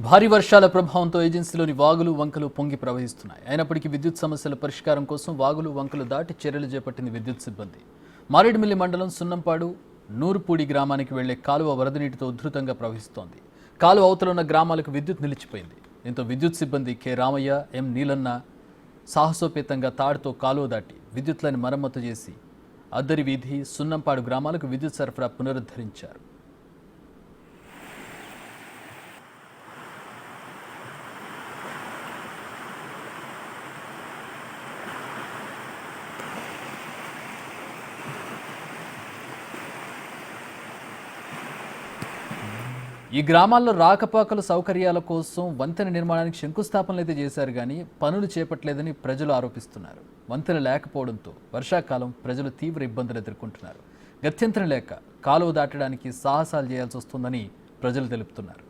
భారీ వర్షాల ప్రభావంతో ఏజెన్సీలోని వాగులు వంకలు పొంగి ప్రవహిస్తున్నాయి. అయినప్పటికీ విద్యుత్ సమస్యల పరిష్కారం కోసం వాగులు వంకలు దాటి చర్యలు చేపట్టింది విద్యుత్ సిబ్బంది. మారేడుమిల్లి మండలం సున్నంపాడు నూరుపూడి గ్రామానికి వెళ్లే కాలువ వరద నీటితో ఉధృతంగా ప్రవహిస్తోంది. కాలువ అవతల ఉన్న గ్రామాలకు విద్యుత్ నిలిచిపోయింది. దీంతో విద్యుత్ సిబ్బంది కె రామయ్య, ఎం నీలన్న సాహసోపేతంగా తాడుతో కాలువ దాటి విద్యుత్ లైన్ మరమ్మతు చేసి అద్దరి వీధి, సున్నంపాడు గ్రామాలకు విద్యుత్ సరఫరా పునరుద్ధరించారు. ఈ గ్రామాల్లో రాకపోకల సౌకర్యాల కోసం వంతెన నిర్మాణానికి శంకుస్థాపనలు అయితే చేశారు, కానీ పనులు చేపట్టలేదని ప్రజలు ఆరోపిస్తున్నారు. వంతెన లేకపోవడంతో వర్షాకాలం ప్రజలు తీవ్ర ఇబ్బందులు ఎదుర్కొంటున్నారు. గత్యంతరం లేక కాలువ దాటడానికి సాహసాలు చేయాల్సి వస్తుందని ప్రజలు తెలుపుతున్నారు.